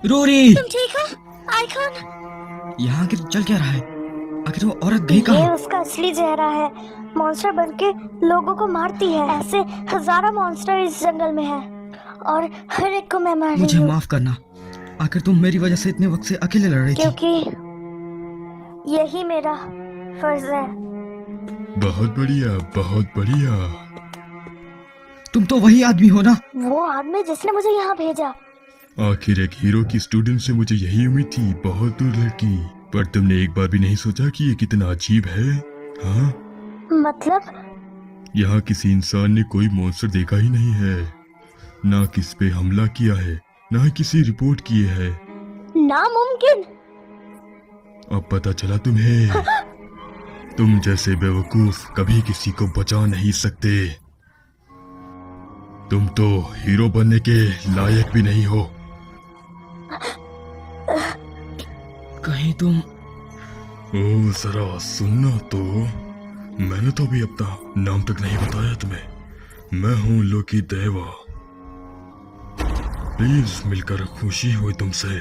Rory, तुम ठीक हो आइकॉन? यहाँ आखिर चल क्या रहा है? आखिर वो औरत गई कहाँ? ये उसका असली चेहरा है। मॉन्स्टर बनके लोगों को मारती है। ऐसे हजारों मॉन्स्टर इस जंगल में है और हर एक को मैं मार रही मुझे हूँ। माफ करना, आखिर तुम मेरी वजह से इतने वक्त से अकेले लड़ रही थी। क्योंकि यही मेरा फर्ज है। बहुत बढ़िया, बहुत बढ़िया। तुम तो वही आदमी हो ना? वो आदमी जिसने मुझे यहाँ भेजा। आखिर एक हीरो की स्टूडेंट से मुझे यही उम्मीद थी, बहुत दूर लड़की। पर तुमने एक बार भी नहीं सोचा कि ये कितना अजीब है? हाँ, मतलब यहाँ किसी इंसान ने कोई मॉन्स्टर देखा ही नहीं है, ना किस पे हमला किया है, ना ही किसी रिपोर्ट किए है। नामुमकिन। अब पता चला तुम्हें? तुम जैसे बेवकूफ कभी किसी को बचा नहीं सकते। तुम तो हीरो बनने के लायक भी नहीं हो। कहीं तुम... ओ जरा सुनना तो, मैंने तो अभी अपना नाम तक नहीं बताया तुम्हें। मैं हूँ लोकी देवा। प्लीज मिलकर खुशी हुई तुमसे।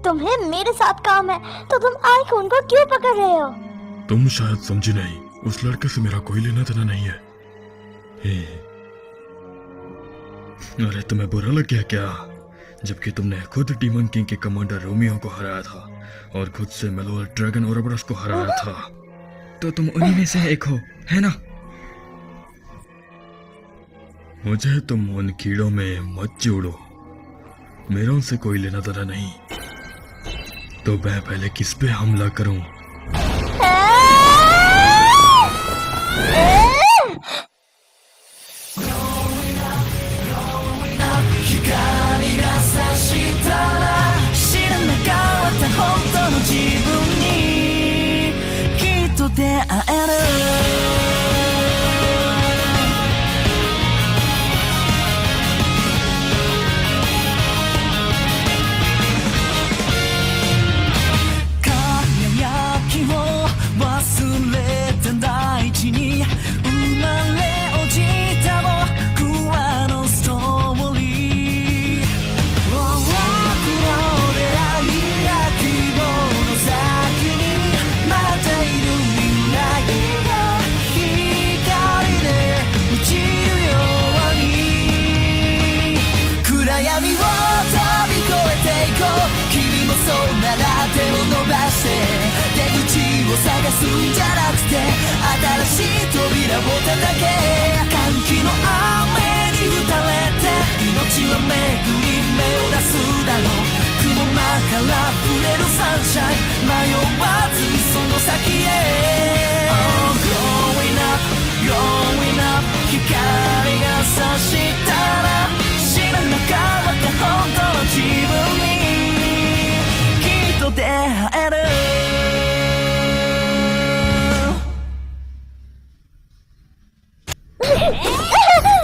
तुम्हें मेरे साथ काम है तो तुम आइकॉन को क्यों पकड़ रहे हो? तुम शायद समझी नहीं, उस लड़के से मेरा कोई लेना देना नहीं है। अरे तुम्हें बुरा लग गया क्या? जबकि तुमने खुद डीमन किंग के कमांडर रोमियो को हराया था और खुद से मेलोर ड्रैगन ओरोबरस को हराया था। तो तुम उन्हीं में से एक हो, है ना? मुझे तुम उन कीड़ों में मत जोड़ो, मेरा उनसे कोई लेना देना नहीं। तो मैं पहले किस पे हमला करूं?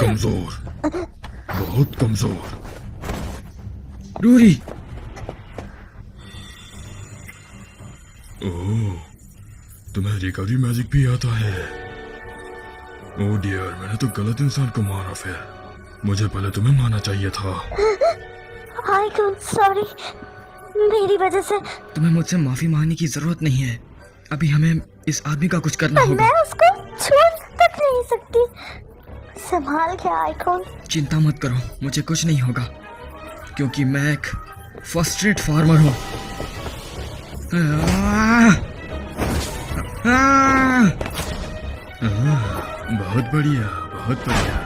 कमजोर, बहुत कमजोर। रूरी, ओह, तुम्हें रिकवरी मैजिक भी आता है। ओह डियर, मैंने तो गलत इंसान को मारा। फिर मुझे पहले तुम्हें मारना चाहिए था। आइकॉन सॉरी, मेरी वजह से। तुम्हें मुझसे माफी मांगने की जरूरत नहीं है। अभी हमें इस आदमी का कुछ करना होगा। मैं उसको छोड़ तक नहीं सकती। संभाल के आइकॉन। चिंता मत करो, मुझे कुछ नहीं होगा क्योंकि मैं एक फ्रस्ट्रेट फार्मर हूँ। बहुत बढ़िया, बहुत बढ़िया।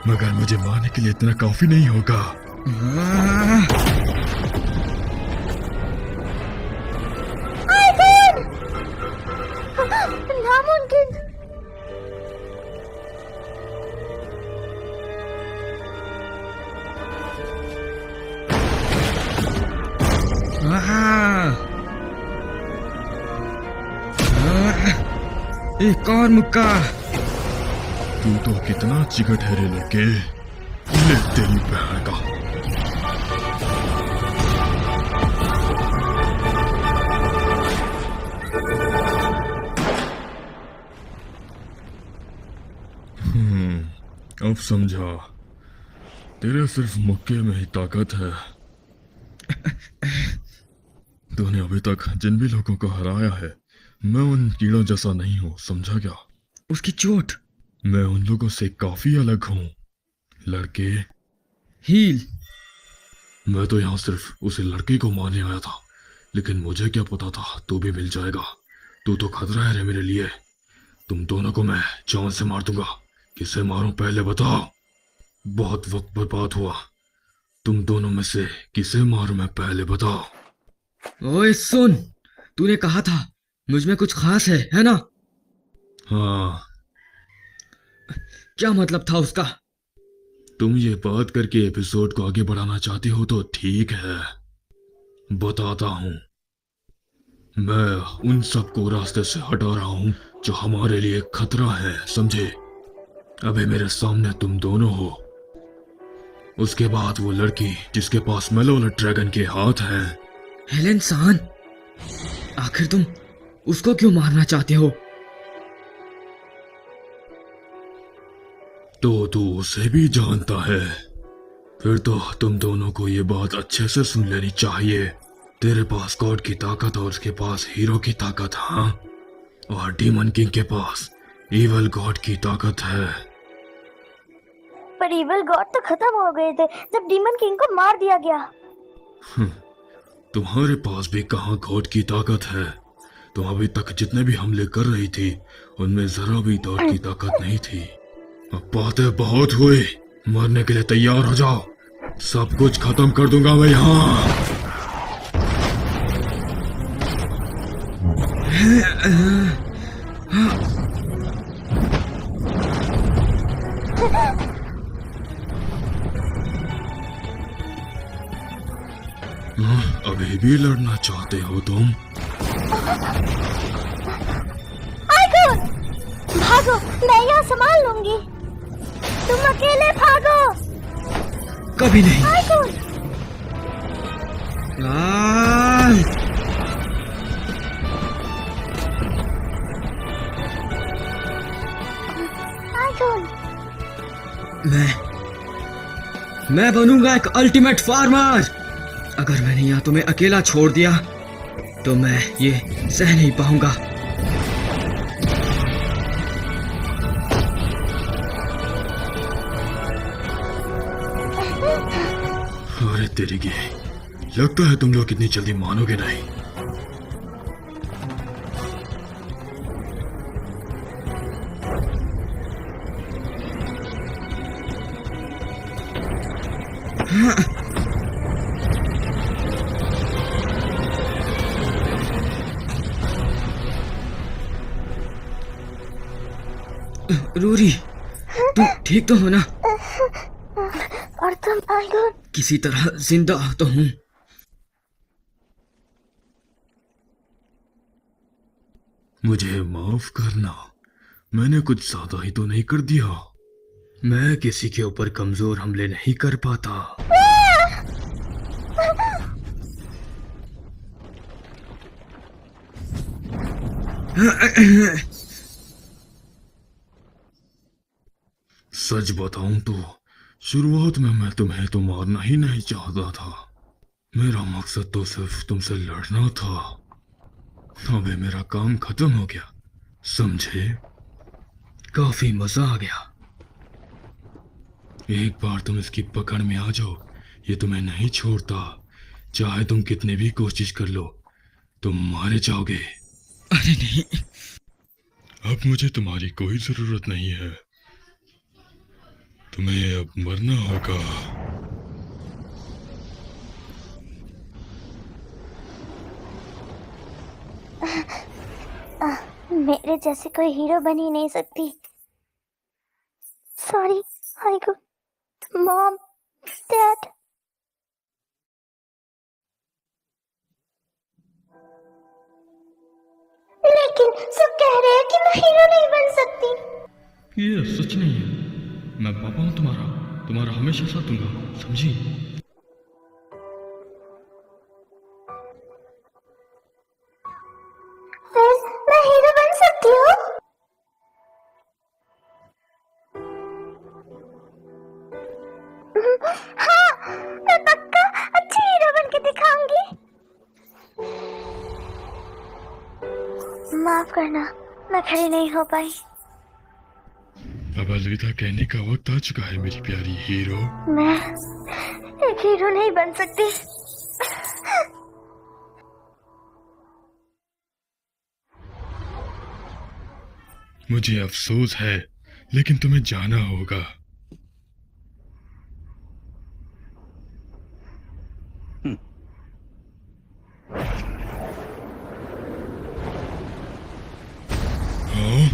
मगर मुझे मारने के लिए इतना काफी नहीं होगा। नामुमकिन। एक और मुक्का। तू तो कितना चिकट है रे लड़के। ले तेरी बहन का। अब समझा, तेरे सिर्फ मुक्के में ही ताकत है। तूने अभी तक जिन भी लोगों को हराया है, मैं उन कीड़ों जैसा नहीं हूँ, समझा क्या? उसकी चोट। मैं उन लोगों से काफी अलग हूँ। लड़के, हील। मैं तो यहाँ सिर्फ उसे लड़के को मारने आया था, लेकिन मुझे क्या पता था तू भी मिल जाएगा। तू तो खतरा है रे मेरे लिए। तुम दोनों को मैं जान से मार दूंगा। किसे मारूं पहले बताओ। बहुत वक्त बर्बाद हुआ। तुम दोनों में से किसे मारूं मैं पहले बताओ। ओए सुन, तूने कहा था मुझ में कुछ खास है ना? हाँ, क्या मतलब था उसका? तुम ये बात करके एपिसोड को आगे बढ़ाना चाहते हो तो ठीक है, बताता हूँ। मैं उन सबको रास्ते से हटा रहा हूँ जो हमारे लिए खतरा है, समझे? अभी मेरे सामने तुम दोनों हो। उसके बाद वो लड़की जिसके पास मेलोलर ड्रैगन के हाथ हैं। हेलेन सान, आखिर तुम उसको क्यों मारना चाहते हो? तो तू उसे भी जानता है? फिर तो तुम दोनों को ये बात अच्छे से सुन लेनी चाहिए। तेरे पास गॉड की ताकत और उसके पास हीरो की ताकत, हाँ? और डीमन किंग के पास इवल गॉड की ताकत है। पर इविल गॉड तो खत्म हो गए थे जब डीमन किंग को मार दिया गया। तुम्हारे पास भी कहाँ गॉड की ताकत है? तुम अभी तक जितने भी हमले कर रही थी उनमें जरा भी गॉड की ताकत नहीं थी। अब बातें बहुत हुई, मरने के लिए तैयार हो जाओ। सब कुछ खत्म कर दूंगा मैं यहाँ। अभी भी लड़ना चाहते हो तुम? आइगोन, भागो, मैं यहाँ संभाल लूंगी। तुम अकेले भागो। कभी नहीं। आइगोन, आइगोन, मैं बनूंगा एक अल्टीमेट फार्मर। अगर मैंने यहाँ तुम्हें अकेला छोड़ दिया तो मैं ये सह नहीं पाऊंगा। अरे तेरी की, लगता है तुम लोग इतनी जल्दी मानोगे नहीं। रूरी, तुम ठीक तो हो ना? और तुम? आइगोन, किसी तरह जिंदा तो हूं। मुझे माफ करना, मैंने कुछ ज्यादा ही तो नहीं कर दिया। मैं किसी के ऊपर कमजोर हमले नहीं कर पाता। सच बताऊं तो शुरुआत में मैं तुम्हें तो मारना ही नहीं चाहता था। मेरा मकसद तो सिर्फ तुमसे लड़ना था। अबे मेरा काम खत्म हो गया, समझे? काफी मजा आ गया। एक बार तुम इसकी पकड़ में आ जाओ, ये तुम्हें नहीं छोड़ता। चाहे तुम कितनी भी कोशिश कर लो, तुम मारे जाओगे। अरे नहीं। अब मुझे तुम्हारी कोई जरूरत नहीं है। तुम्हें अब मरना होगा। मेरे जैसे कोई हीरो बन ही नहीं सकती। सॉरी आइगोन, मॉम, डैड। लेकिन सब कह रहे हैं कि मैं हीरो नहीं बन सकती। ये सच नहीं है। मैं पापा हूँ तुम्हारा हमेशा साथ दूंगा, समझी? फिर मैं हीरो बन सकती हूँ? माफ करना, मैं खड़ी नहीं हो पाई। अब अलविदा कहने का वक्त आ चुका है मेरी प्यारी हीरो। मैं एक हीरो नहीं बन सकती। मुझे अफसोस है, लेकिन तुम्हें जाना होगा। हाँ?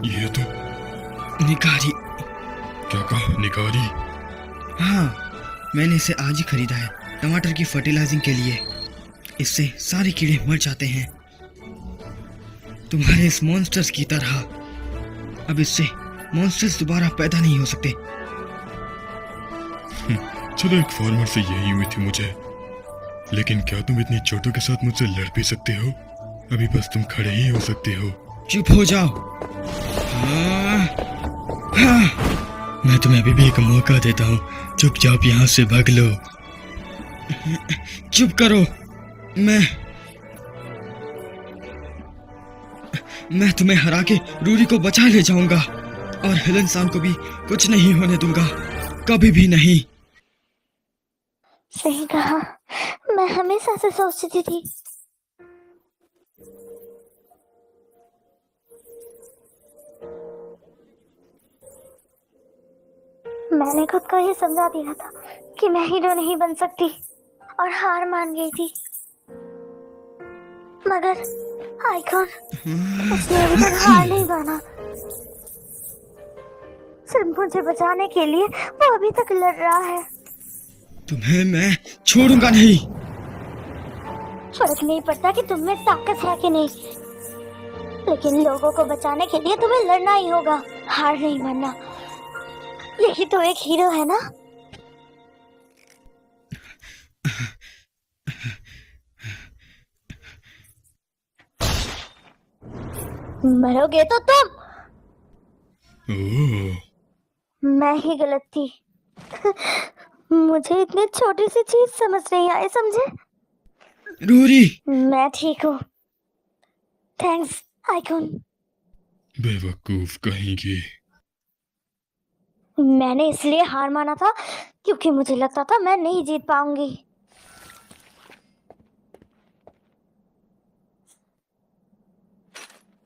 ये तो निकारी। क्या कहा? निकारी? हाँ, मैंने इसे आज ही खरीदा है टमाटर की फर्टिलाइजिंग के लिए। इससे सारे कीड़े मर जाते हैं, तुम्हारे इस मॉन्स्टर्स की तरह। अब इससे मॉन्स्टर्स दोबारा पैदा नहीं हो सकते। चलो, एक फार्मर से यही उम्मीद थी मुझे, लेकिन क्या तुम इतनी चोटों के साथ मुझसे लड़ भी सकते हो? अभी बस तुम खड़े ही हो सकते हो। चुप हो जाओ। हाँ, हाँ, मैं तुम्हें अभी भी एक मौका देता हूँ, चुपचाप यहाँ से भाग लो। चुप करो। मैं तुम्हें हरा के रूरी को बचा ले जाऊंगा और हेलन सान को भी कुछ नहीं होने दूंगा, कभी भी नहीं। सही कहा, मैं हमेशा से सोचती थी मैंने खुद को ये समझा दिया था कि मैं हीरो नहीं बन सकती और हार मान गई थी, मगर आइकॉन उसने अभी तक हार नहीं माना। सिर्फ मुझे बचाने के लिए वो अभी तक लड़ रहा है। तुम्हें मैं छोड़ूंगा नहीं। फर्क नहीं पड़ता कि तुम में ताकत है कि नहीं, लेकिन लोगों को बचाने के लिए तुम्हें लड़ना ही होगा, हार नहीं मानना। यही तो एक हीरो है ना। मरोगे तो तुम। ओह, मैं ही गलत थी। मुझे इतनी छोटी सी चीज समझ नहीं आई, समझे? रूरी, मैं ठीक हूँ, थैंक्स आइकॉन। बेवकूफ कहीं की। मैंने इसलिए हार माना था क्योंकि मुझे लगता था मैं नहीं जीत पाऊंगी।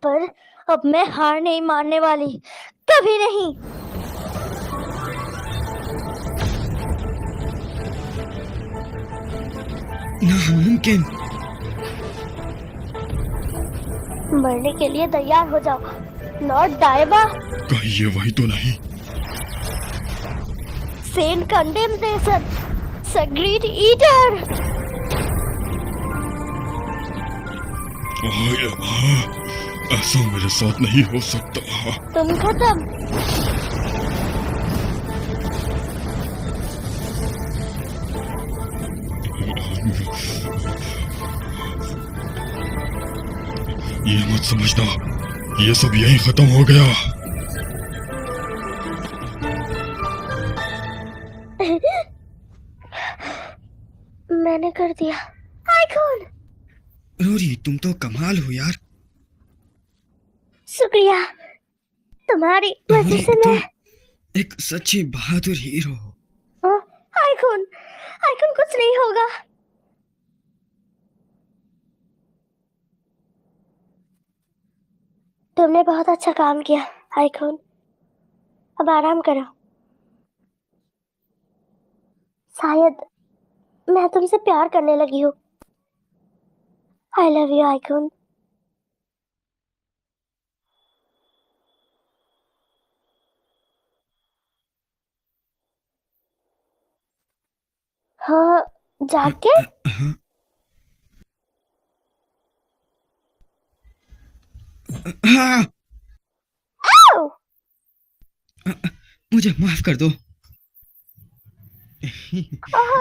पर अब मैं हार नहीं मानने वाली, कभी नहीं। नामुमकिन। मरने के लिए तैयार हो जाओ, लॉर्ड डायबा। कहीं ये वही तो नहीं? सेन कंडेमनेशन, सग्रीड ईटर। ऐसा मेरे साथ नहीं हो सकता। तुम खत्म। ये मत समझना, ये सब यहीं खत्म हो गया। मैंने कर दिया आइकॉन। रूरी, तुम तो कमाल हो यार। शुक्रिया, तुम्हारी वजह से तुम मैं एक सच्ची बहादुर हीरो हो। हाँ, आइकॉन, आइकॉन कुछ नहीं होगा। तुमने बहुत अच्छा काम किया आइकॉन, अब आराम करो। शायद मैं तुमसे प्यार करने लगी हूँ। I love you icon. हाँ, जाग के? हाँ, आओ! मुझे माफ कर दो।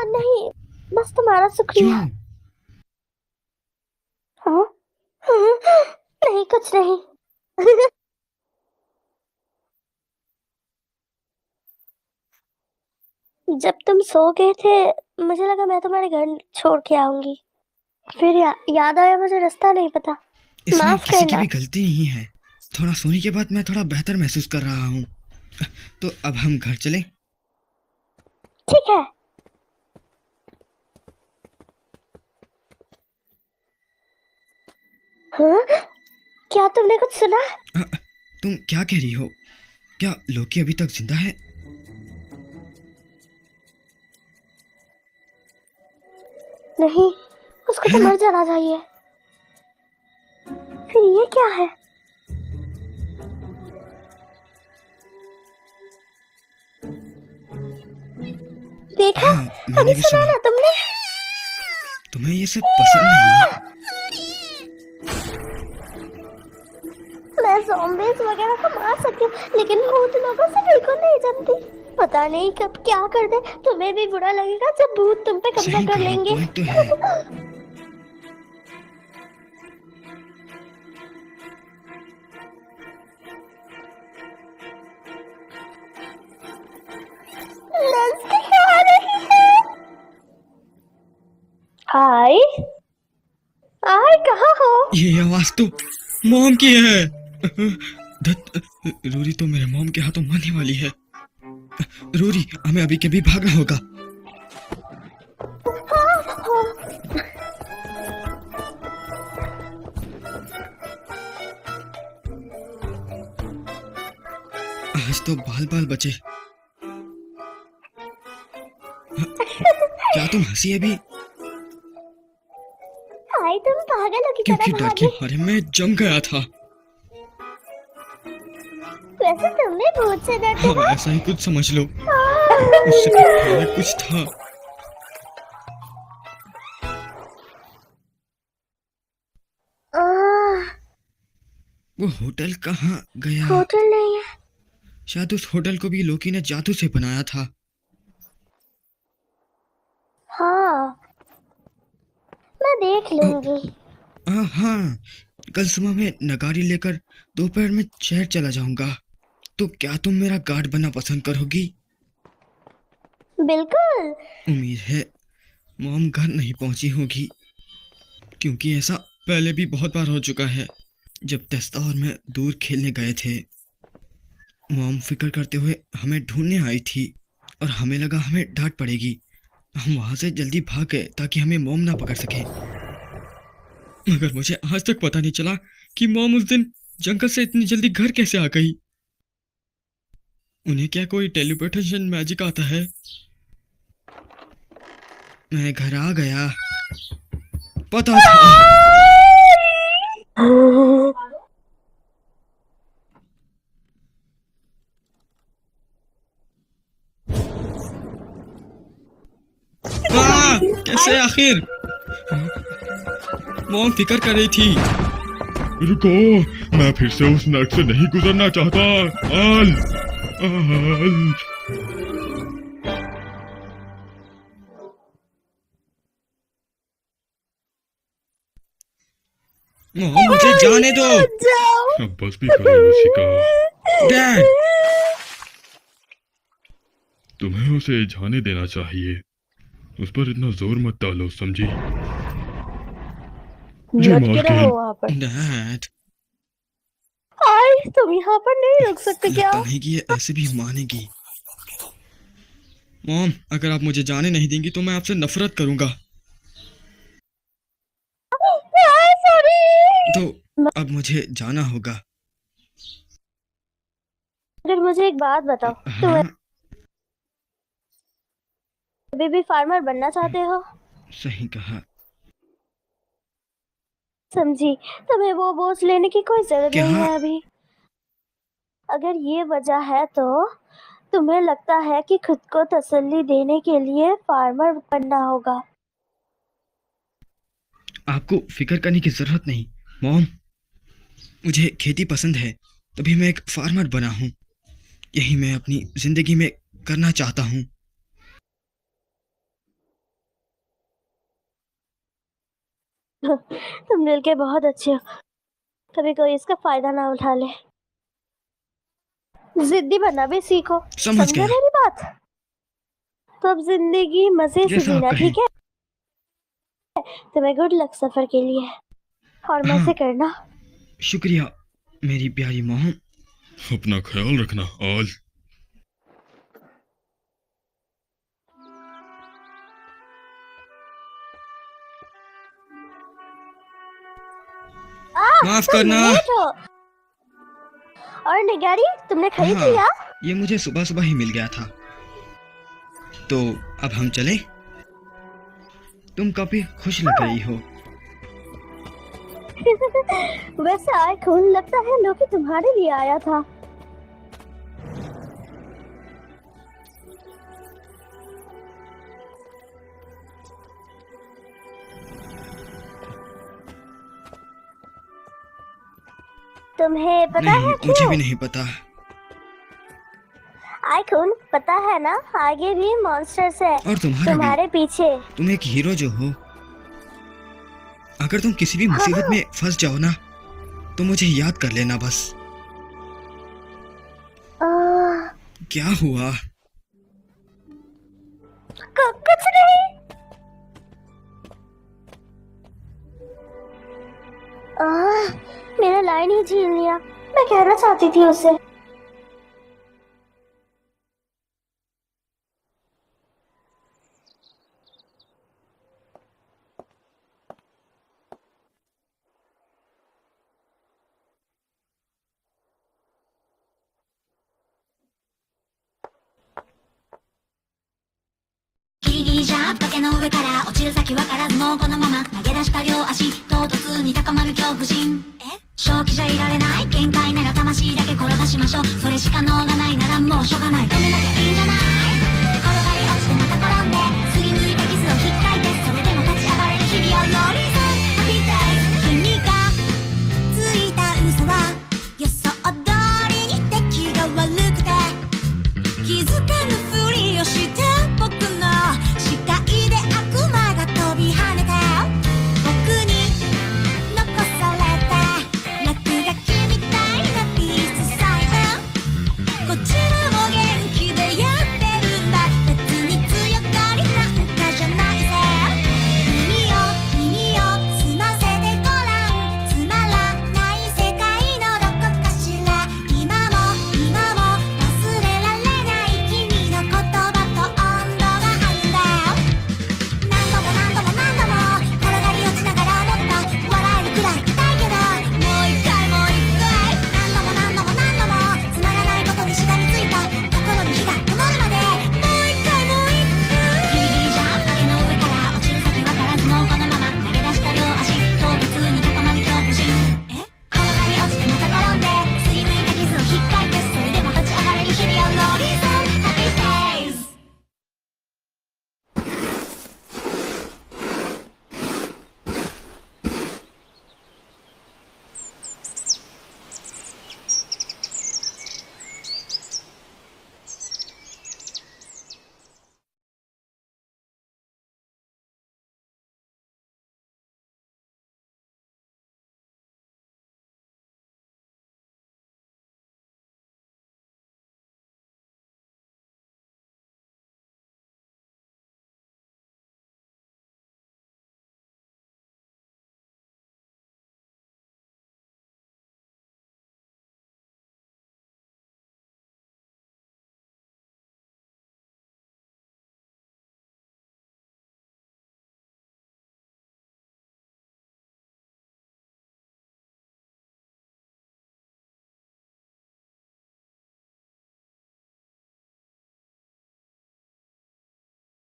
नहीं, बस तुम्हारा शुक्रिया। क्यों? हाँ? नहीं, कुछ नहीं। जब तुम सो गए थे मुझे लगा मैं तुम्हारे घर छोड़ के आऊंगी, फिर याद आया मुझे रास्ता नहीं पता। इसमें माफ किसी की करना। भी गलती नहीं है। थोड़ा सोने के बाद मैं थोड़ा बेहतर महसूस कर रहा हूँ। तो अब हम घर चलें? ठीक है। हाँ? क्या तुमने कुछ सुना? तुम क्या कह रही हो? क्या लोकी अभी तक जिंदा है? नहीं, उसको तो है ना? मर जाना चाहिए। फिर ये क्या है? देखा? हाँ, मैंने अभी भी सुना सुना। ना तुमने? तुम्हें ये सब पसंद नहीं है? मैं ज़ॉम्बीज़ वगैरह को मार सकती हूँ, लेकिन भूत लोगों से बिल्कुल नहीं जमती। पता नहीं कब क्या कर दे। तुम्हें भी बुरा लगेगा जब भूत तुम पे कब्जा सही कर कहा, लेंगे। पॉइंट तो है। लेस्ली आ रही है। हाय हाय, कहाँ हो? ये आवाज तो मॉम की है। धत, रूरी तो मेरे मॉम के हाथों मरने वाली है। रूरी, हमें अभी के भी भागना होगा। आज तो बाल बाल बचे। क्या तुम हंसी अभी? हाय, तुम पागलों की क्योंकि तरह डर के भागे। मारे मैं जम गया था। वैसे तुमने भूत से डरते हाँ, हो? ऐसा ही कुछ समझ लो। उससे पहले कुछ था। वो होटल कहाँ गया? होटल नहीं है। शायद उस होटल को भी लोकी ने जादू से बनाया था। हाँ, मैं देख लूंगी। हाँ, कल सुबह मैं नगारी लेकर दोपहर में शहर चला जाऊंगा। तो क्या तुम मेरा गार्ड बनना पसंद करोगी? बिल्कुल। उम्मीद है मॉम घर नहीं पहुंची होगी, क्योंकि ऐसा पहले भी बहुत बार हो चुका है। जब तेस्ता और मैं दूर खेलने गए थे, मॉम फिक्र करते हुए हमें ढूंढने आई थी और हमें लगा हमें डांट पड़ेगी। हम वहां से जल्दी भाग गए ताकि हमें मॉम ना पकड़ सके। मगर मुझे आज तक पता नहीं चला कि मॉम उस दिन जंगल से इतनी जल्दी घर कैसे आ गई। उन्हें क्या कोई टेलीपोर्टेशन मैजिक आता है? मैं घर आ गया। पता था। कैसे आखिर? मॉम फिक्र कर रही थी। रुको, मैं फिर से उस नर्क से नहीं गुजरना चाहता। आल, आल। मॉम, मुझे जाने दो। जाओ। अब बस भी करो शिका। डैड, तुम्हें उसे जाने देना चाहिए। उस पर इतना जोर मत डालो, समझी? ये लटके रहो मार्किन। वहाँ पर। डैड, हाय, तुम यहाँ पर नहीं रुक सकते क्या? लगता नहीं कि ये ऐसे भी मानेगी। मॉम, अगर आप मुझे जाने नहीं देंगी तो मैं आपसे नफरत करूंगा। सॉरी। तो अब मुझे जाना होगा। अगर मुझे एक बात बताओ, तुम हाँ, अभी भी फार्मर बनना चाहते हो? सही कहा। समझी, तुम्हें वो बोझ लेने की कोई जरूरत क्या? नहीं है अभी। अगर ये वजह है तो तुम्हें लगता है कि खुद को तसल्ली देने के लिए फार्मर बनना होगा। आपको फिक्र करने की जरूरत नहीं मॉम। मुझे खेती पसंद है, तभी मैं एक फार्मर बना हूँ। यही मैं अपनी जिंदगी में करना चाहता हूँ। तुम दिल के बहुत अच्छे हो, कभी कोई इसका फायदा ना उठा ले। जिद्दी बनना भी सीखो। समझ समझे गया। मेरी बात? तो अब जिंदगी मजे से जैसा आप जीना, कहें। ठीक है? तुम्हें गुड लक सफर के लिए, और हाँ। मजे करना। शुक्रिया मेरी प्यारी मॉम। अपना ख्याल रखना आज। माफ तुम करना। लेट हो। और निगारी तुमने खरीद हाँ, लिया? ये मुझे सुबह सुबह ही मिल गया था। तो अब हम चलें? तुम काफी खुश लग रही हो। वैसे आए खून, लगता है लोकी तुम्हारे लिए आया था। तुम्हें पता नहीं, है मुझे क्यों? भी नहीं पता। आइकून, पता है ना, आगे भी मॉन्स्टर्स है और तुम्हारा भी। तुम्हारे पीछे। तुम एक हीरो जो हो, अगर तुम किसी भी मुसीबत में फंस जाओ ना, तो मुझे याद कर लेना बस। क्या हुआ? कुछ नहीं। मेरा लाइन ही छीन लिया। मैं कहना चाहती थी उसे।ギリギリじゃ崖の上から落ちる先わからずもうこのまま投げ出した両足唐突に高まる恐怖心正気じゃいられない限界なら魂だけ転がしましょうそれしか能がないならもうしょうがない止めなきゃいいんじゃない